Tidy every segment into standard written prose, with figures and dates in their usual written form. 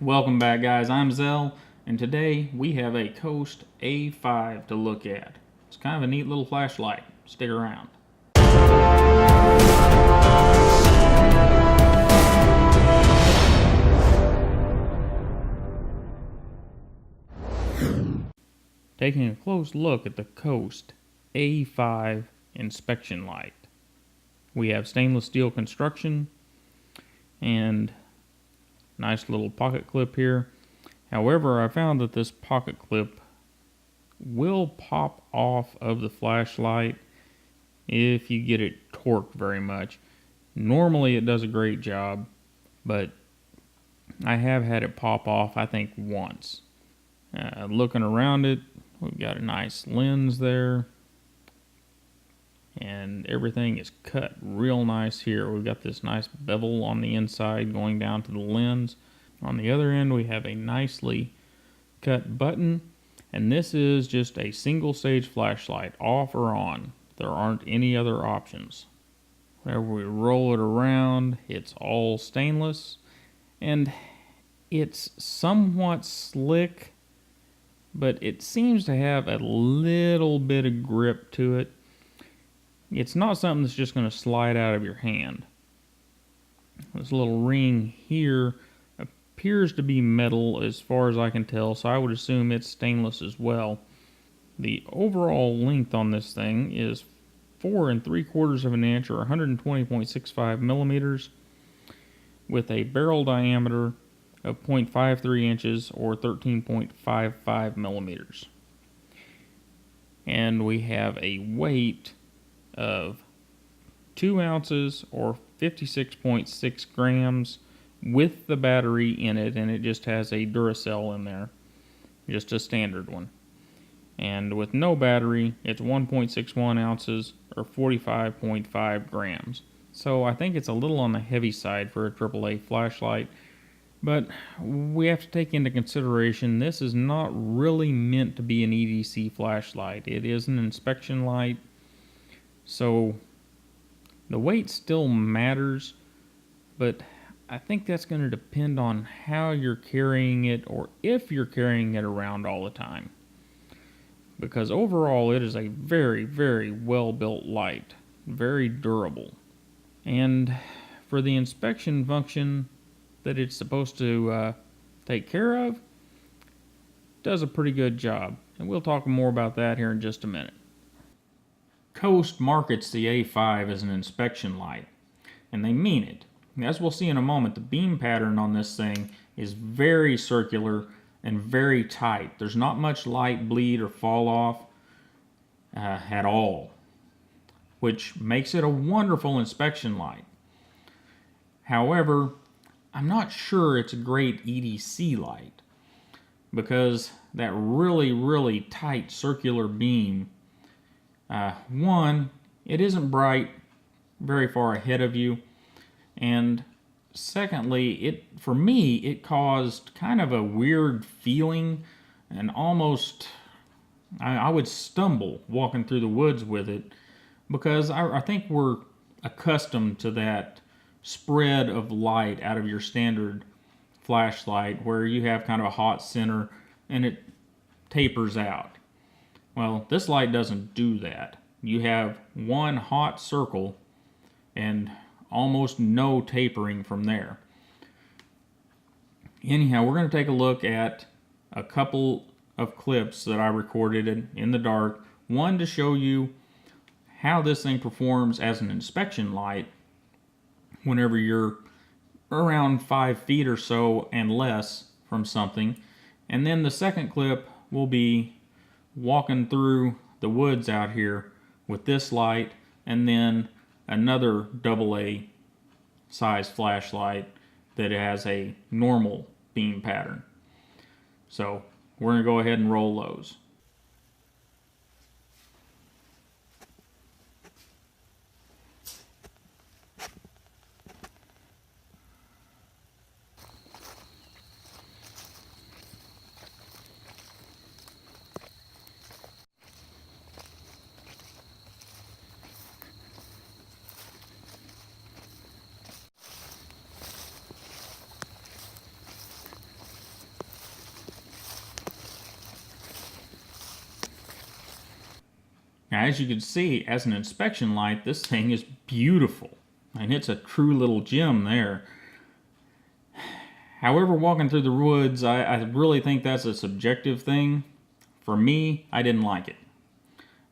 Welcome back, guys. I'm Zell, and today we have a Coast A5 to look at. It's kind of a neat little flashlight. Stick around. Taking a close look at the Coast A5 Inspection light. We have stainless steel construction and nice little pocket clip here. However, I found that this pocket clip will pop off of the flashlight if you get it torqued very much. Normally it does a great job, but I have had it pop off, I think, once. Looking around it, we've got a nice lens there, and everything is cut real nice here. We've got this nice bevel on the inside going down to the lens. On the other end, we have a nicely cut button, and this is just a single stage flashlight, off or on. There aren't any other options. Whenever we roll it around, it's all stainless, and it's somewhat slick, but it seems to have a little bit of grip to it. It's not something that's just going to slide out of your hand. This little ring here appears to be metal as far as I can tell, so I would assume it's stainless as well. The overall length on this thing is 4 3/4 of an inch, or 120.65 millimeters, with a barrel diameter of 0.53 inches or 13.55 millimeters. And we have a weight of 2 ounces or 56.6 grams with the battery in it, and it just has a Duracell in there, just a standard one. And with no battery, it's 1.61 ounces or 45.5 grams. So I think it's a little on the heavy side for a AAA flashlight, but we have to take into consideration this is not really meant to be an EDC flashlight. It is an inspection light, so the weight still matters, but I think that's going to depend on how you're carrying it, or if you're carrying it around all the time. Because overall it is a very, very well built light, very durable. And for the inspection function that it's supposed to take care of, does a pretty good job. And we'll talk more about that here in just a minute. Coast markets the A5 as an inspection light, and they mean it. As we'll see in a moment, the beam pattern on this thing is very circular and very tight. There's not much light bleed or fall off at all, which makes it a wonderful inspection light. However, I'm not sure it's a great EDC light, because that really, really tight circular beam, one, it isn't bright very far ahead of you, and secondly, for me, it caused kind of a weird feeling, and almost, I would stumble walking through the woods with it, because I think we're accustomed to that spread of light out of your standard flashlight, where you have kind of a hot center and it tapers out. Well, this light doesn't do that. You have one hot circle and almost no tapering from there. Anyhow, we're going to take a look at a couple of clips that I recorded in the dark. One to show you how this thing performs as an inspection light whenever you're around 5 feet or so and less from something. And then the second clip will be walking through the woods out here with this light, and then another AA size flashlight that has a normal beam pattern. So we're going to go ahead and roll those. Now, as you can see, as an inspection light, this thing is beautiful. And it's a true little gem there. However, walking through the woods, I really think that's a subjective thing. For me, I didn't like it.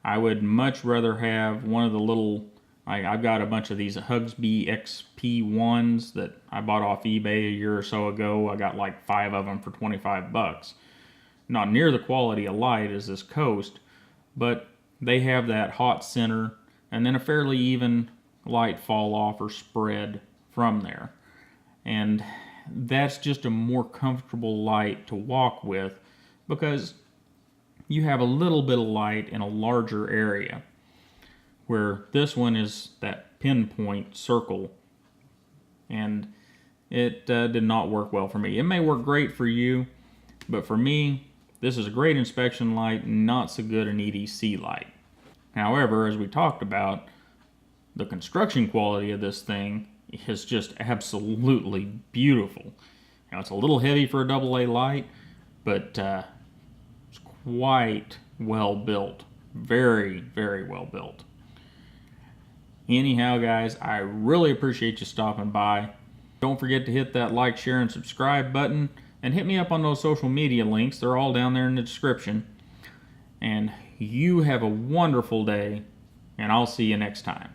I would much rather have one of the little, I've got a bunch of these Hugsby XP1s that I bought off eBay a year or so ago. I got like 5 of them for 25 bucks. Not near the quality of light as this Coast, but they have that hot center and then a fairly even light fall off or spread from there. And that's just a more comfortable light to walk with because you have a little bit of light in a larger area, where this one is that pinpoint circle, and it did not work well for me. It may work great for you, but for me, this is a great inspection light, not so good an EDC light. However, as we talked about, the construction quality of this thing is just absolutely beautiful. Now, it's a little heavy for a AA light, but it's quite well built. Very, very well built. Anyhow, guys, I really appreciate you stopping by. Don't forget to hit that like, share, and subscribe button, and hit me up on those social media links. They're all down there in the description. And you have a wonderful day, and I'll see you next time.